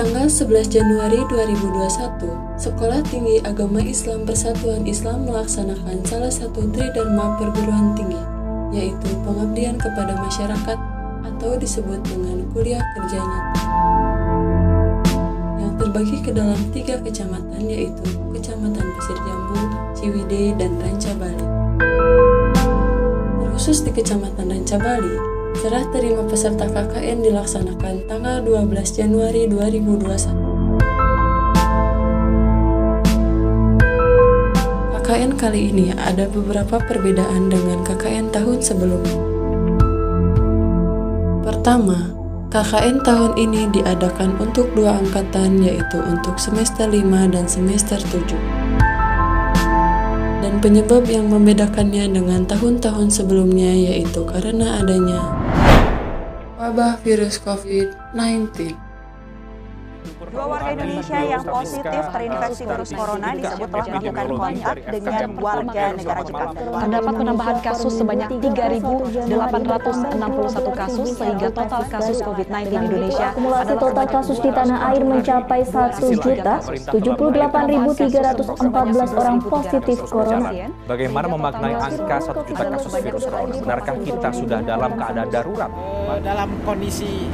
tanggal 11 Januari 2021, Sekolah Tinggi Agama Islam Persatuan Islam melaksanakan salah satu tridharma perguruan tinggi, yaitu pengabdian kepada masyarakat atau disebut dengan kuliah kerja nyata, yang terbagi ke dalam 3 kecamatan, yaitu Kecamatan Pasir Jambu, Ciwidey, dan Rancabali. Terkhusus di Kecamatan Rancabali, serah terima peserta KKN dilaksanakan tanggal 12 Januari 2021. KKN kali ini ada beberapa perbedaan dengan KKN tahun sebelumnya. Pertama, KKN tahun ini diadakan untuk 2 angkatan, yaitu untuk semester 5 dan semester 7. Dan penyebab yang membedakannya dengan tahun-tahun sebelumnya yaitu karena adanya wabah virus COVID-19. 2 warga Indonesia yang positif terinfeksi virus corona disebut telah melakukan kontak dengan warga negara Jepang. Terdapat penambahan kasus sebanyak 3.861 kasus sehingga total kasus COVID-19 di Indonesia akumulasi total kasus di tanah air mencapai 1.078.314 orang positif corona. Bagaimana memaknai angka 1 juta kasus virus corona? Benarkah kita sudah dalam keadaan darurat? Dalam kondisi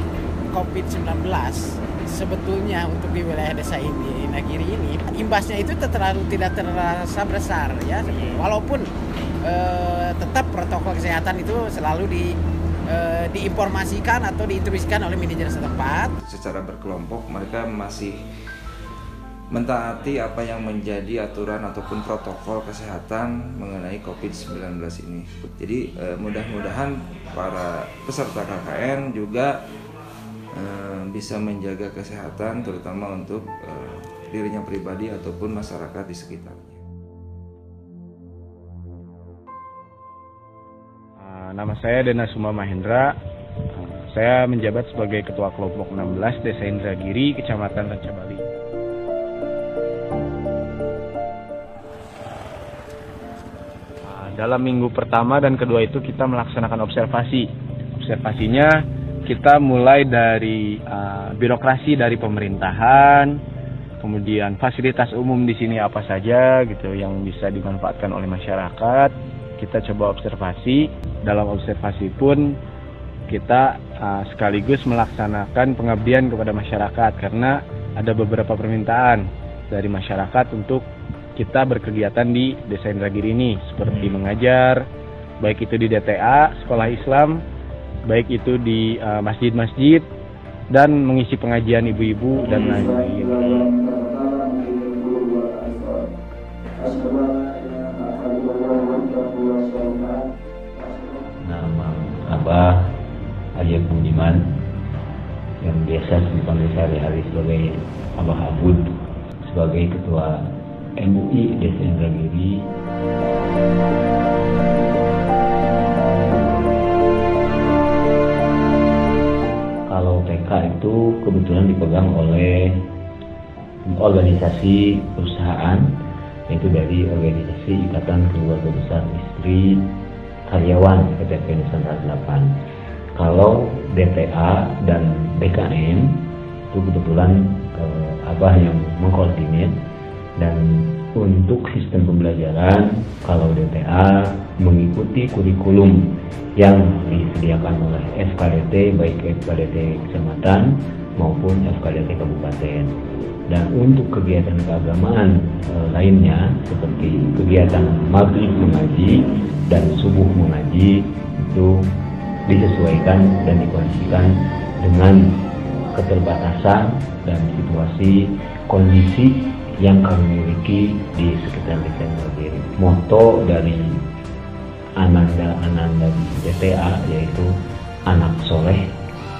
COVID-19, sebetulnya untuk di wilayah desa ini, Nagiri ini, imbasnya itu tidak terasa besar ya. Walaupun tetap protokol kesehatan itu selalu diinformasikan atau diinstruksikan oleh manajer setempat. Secara berkelompok mereka masih mentaati apa yang menjadi aturan ataupun protokol kesehatan mengenai COVID-19 ini. Jadi mudah-mudahan para peserta KKN juga bisa menjaga kesehatan, terutama untuk dirinya pribadi ataupun masyarakat di sekitarnya. Nama saya Dena Suma Mahendra. Saya menjabat sebagai Ketua Kelompok 16 Desa Indragiri, Kecamatan Rancabali. Dalam minggu pertama dan kedua itu kita melaksanakan observasi. Observasinya kita mulai dari birokrasi dari pemerintahan, kemudian fasilitas umum di sini apa saja gitu yang bisa dimanfaatkan oleh masyarakat. Kita coba observasi. Dalam observasi pun kita sekaligus melaksanakan pengabdian kepada masyarakat karena ada beberapa permintaan dari masyarakat untuk kita berkegiatan di Desa Indragiri ini seperti mengajar, baik itu di DTA, sekolah Islam, baik itu di masjid-masjid dan mengisi pengajian ibu-ibu dan lain-lain. Nama Abah Arya Budiman yang biasa dipanggil sehari-hari sebagai Abah Abud, sebagai Ketua MUI Desa Indragiri. TK itu kebetulan dipegang oleh organisasi perusahaan, yaitu dari organisasi Ikatan Keluarga Besar Istri Karyawan PT Nusantara 8. Kalau DTA dan BKM itu kebetulan Abah yang mengkoordinir, dan untuk sistem pembelajaran kalau DTA mengikuti kurikulum yang disediakan oleh FKDT, baik FKDT kecamatan maupun FKDT kabupaten. Dan untuk kegiatan keagamaan lainnya seperti kegiatan maghrib mengaji dan subuh mengaji itu disesuaikan dan dikondisikan dengan keterbatasan dan situasi kondisi yang kami miliki di sekitar Desa Indragiri. Moto dari Ananda di DTA yaitu anak soleh,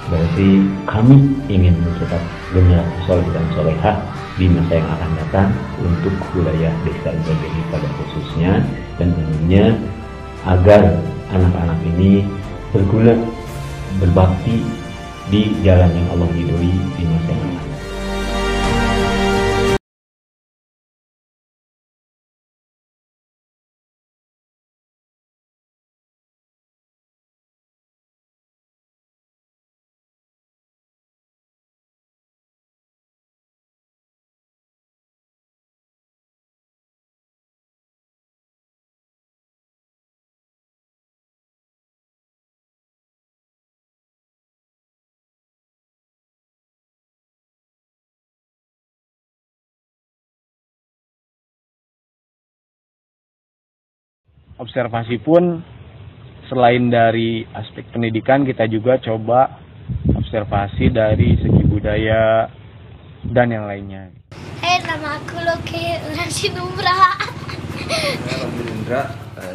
berarti kami ingin mencetak generasi soleh dan solehah di masa yang akan datang untuk wilayah Desa Indragiri pada khususnya, dan tentunya agar anak-anak ini berguna berbakti di jalan yang Allah ridhoi di masa yang akan datang. observasi pun selain dari aspek pendidikan, kita juga coba observasi dari segi budaya dan yang lainnya. Nama aku Loke Sinumbra. Saya Indra,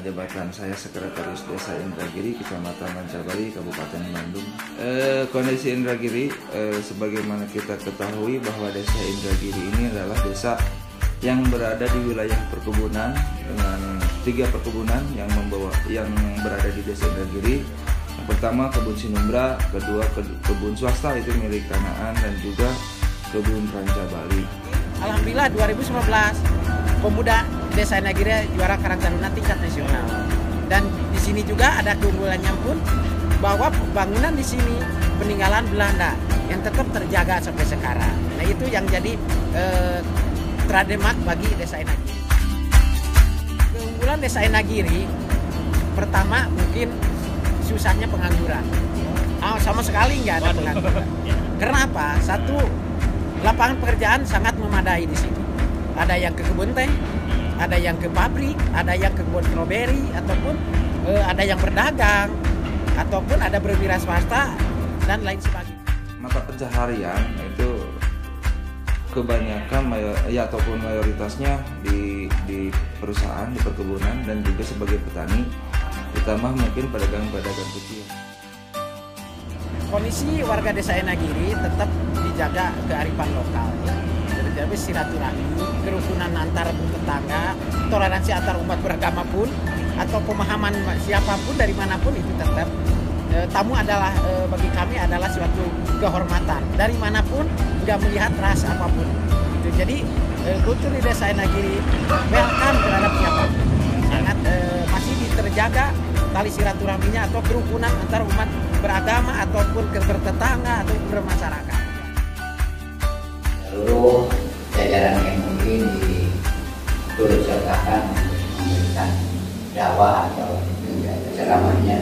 jabatan saya Sekretaris Desa Indragiri, Kecamatan Mancabari, Kabupaten Bandung. Kondisi Indragiri, sebagaimana kita ketahui bahwa Desa Indragiri ini adalah desa yang berada di wilayah perkebunan dengan 3 perkebunan yang berada di Desa Indragiri. Yang pertama kebun Sinumbra, kedua kebun swasta itu milik Kanaan, dan juga kebun Ranca Bali. Alhamdulillah 2019 pemuda Desa Indragiri juara Karang Taruna tingkat nasional. Dan di sini juga ada keunggulannya pun bahwa bangunan di sini peninggalan Belanda yang tetap terjaga sampai sekarang. Nah itu yang jadi trademark bagi Desa Indragiri. Keunggulan Desa Indragiri pertama mungkin susahnya pengangguran. Sama sekali nggak ada pengangguran. Karena apa? Satu, lapangan pekerjaan sangat memadai di sini. Ada yang ke kebun teh, ada yang ke pabrik, ada yang ke kebun stroberi, ataupun ada yang berdagang, ataupun ada berwira swasta dan lain sebagainya. Mata pencaharian itu kebanyakan ataupun mayoritasnya di perusahaan, di perkebunan, dan juga sebagai petani, ditambah mungkin pedagang-pedagang kecil. Kondisi warga Desa Indragiri tetap dijaga kearifan lokal, jadi silaturahmi, kerukunan antar tetangga, toleransi antar umat beragama pun, atau pemahaman siapapun dari manapun itu tetap. Tamu adalah bagi kami adalah suatu kehormatan dari manapun, nggak melihat ras apapun. Jadi kultur di Desa Indragiri welcome terhadap siapapun, sangat masih terjaga tali silaturahminya atau kerukunan antar umat beragama ataupun bertetangga atau bermasyarakat. Seluruh jajaran MUI diturut sertakan memberikan dakwah atau ceramahnya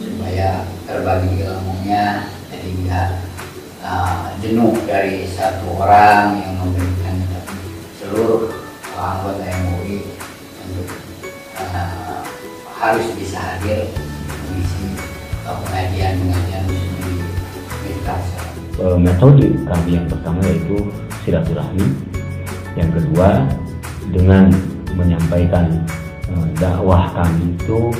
supaya terbagi ilmunya, jadi nggak jenuh dari satu orang yang memberikan, seluruh anggota MUI untuk harus bisa hadir mengisi pengajian di Miftah. Metode kami yang pertama yaitu silaturahmi, yang kedua dengan menyampaikan dakwah kami itu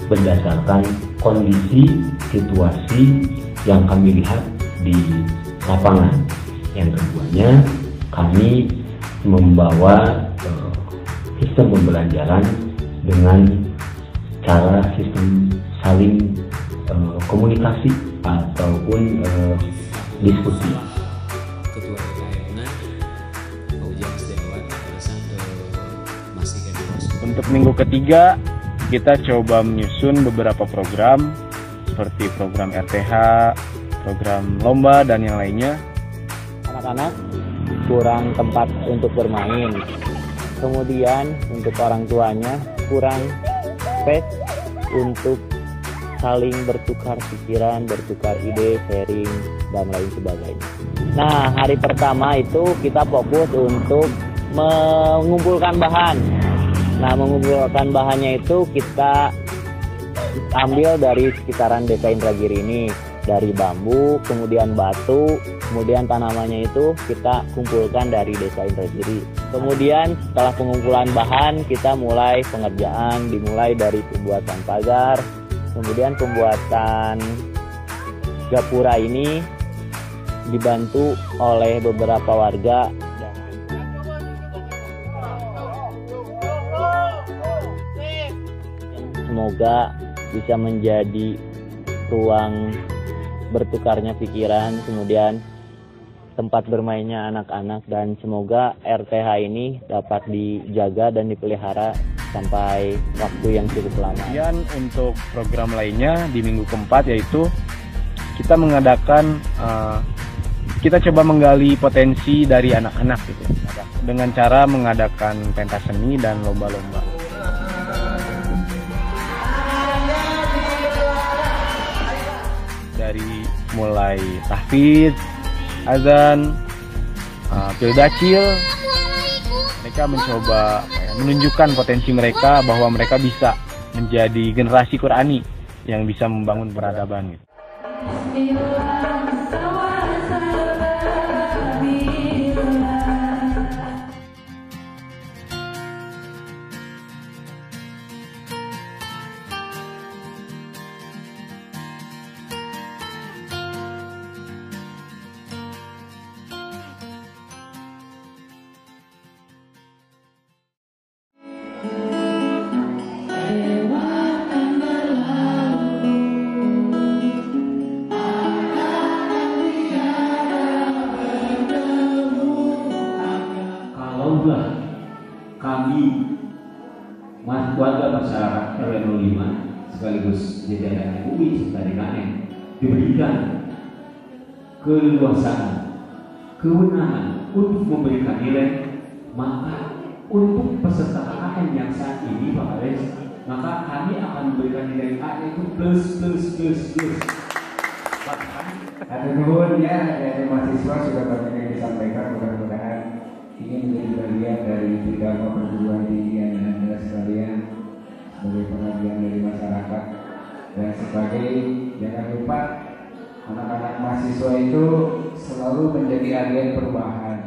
berdasarkan kondisi situasi yang kami lihat di lapangan. Yang keduanya kami membawa sistem pembelajaran dengan cara sistem saling komunikasi ataupun diskusi. Ketua DKM-nya ujian sejawat masih Untuk minggu ketiga kita coba menyusun beberapa program seperti program RTH, program lomba dan yang lainnya. Anak-anak kurang tempat untuk bermain, kemudian untuk orang tuanya kurang space untuk saling bertukar pikiran, bertukar ide, sharing, dan lain sebagainya. Nah, hari pertama itu kita fokus untuk mengumpulkan bahan. Nah, mengumpulkan bahannya itu kita ambil dari sekitaran Desa Indragiri ini, dari bambu, kemudian batu, kemudian tanamannya itu kita kumpulkan dari Desa Indragiri. Kemudian setelah pengumpulan bahan, kita mulai pengerjaan, dimulai dari pembuatan pagar, kemudian pembuatan gapura ini dibantu oleh beberapa warga. Semoga bisa menjadi ruang bertukarnya pikiran, kemudian tempat bermainnya anak-anak, dan semoga RTH ini dapat dijaga dan dipelihara sampai waktu yang cukup lama. Kemudian untuk program lainnya di minggu keempat yaitu kita mengadakan kita coba menggali potensi dari anak-anak gitu, dengan cara mengadakan pentas seni dan lomba-lomba. Dari mulai tahfidz, azan, pildacil, mereka mencoba menunjukkan potensi mereka bahwa mereka bisa menjadi generasi Qurani yang bisa membangun peradaban gitu. Kami warga masyarakat RW 05 sekaligus jajaran MUI serta DKM diberikan keleluasaan, kewenangan untuk memberikan nilai, maka untuk peserta KKN yang saat ini Pak Kades, maka kami akan memberikan nilai A itu plus. Atur nuhun ya, dari mahasiswa sudah banyak yang disampaikan, mudah-mudahan ini menjadi bagian dari Bidang Perguruan Tinggi Anda sekalian sebagai pengabdian dari masyarakat. Dan sebagai, jangan lupa anak-anak mahasiswa itu selalu menjadi agen perubahan.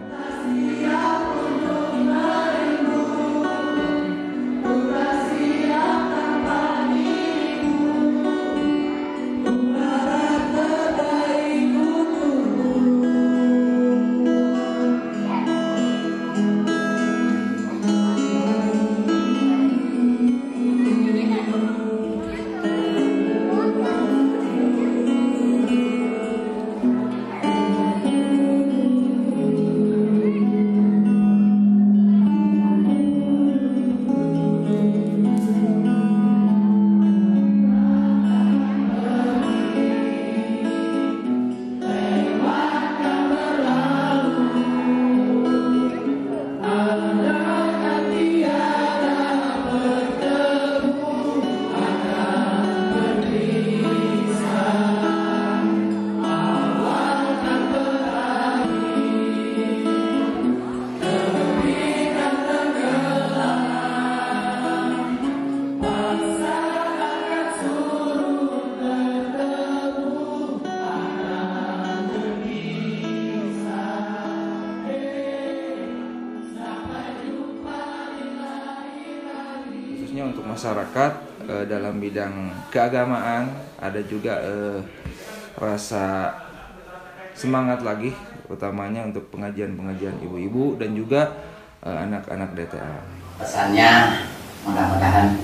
Untuk masyarakat dalam bidang keagamaan ada juga rasa semangat lagi, utamanya untuk pengajian-pengajian ibu-ibu dan juga anak-anak DTA. Pesannya mudah-mudahan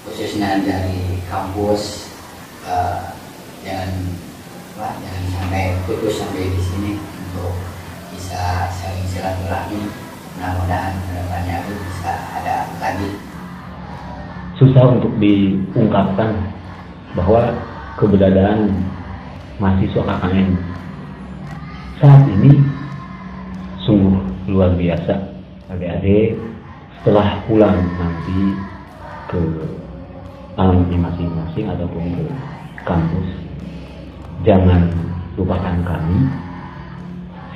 khususnya dari kampus jangan sampai putus sampai di sini untuk bisa saling silaturahmi. Mudah-mudahan kedepannya itu bisa ada lagi. Susah untuk diungkapkan bahwa keberadaan mahasiswa KKN saat ini sungguh luar biasa. Adik-adik setelah pulang nanti ke alamnya masing-masing ataupun ke kampus, jangan lupakan kami.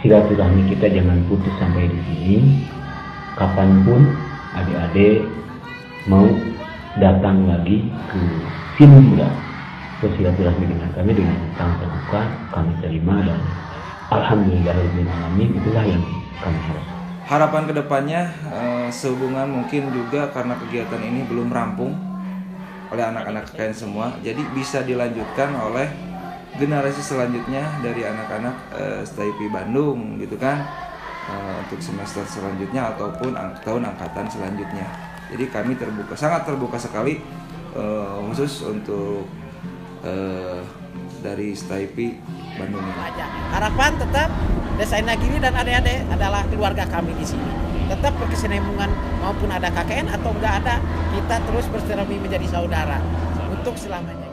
Silaturahmi kita jangan putus sampai di sini. Kapanpun adik-adik mau datang lagi ke sini juga bersilaturahmi dengan kami dengan sangat terbuka, kami terima dan alhamdulillahirobbilalamin, itulah yang kami harap. Harapan kedepannya sehubungan mungkin juga karena kegiatan ini belum rampung oleh anak-anak KKN semua, jadi bisa dilanjutkan oleh generasi selanjutnya dari anak-anak STIP Bandung gitu kan, untuk semester selanjutnya ataupun tahun angkatan selanjutnya. Jadi kami terbuka, sangat terbuka sekali khusus untuk dari STIP Bandung ini. Harapan tetap Desa Inagiri dan adik-adik adalah keluarga kami di sini. Tetap berkesinambungan maupun ada KKN atau enggak ada, kita terus bersilaturahmi menjadi saudara untuk selamanya.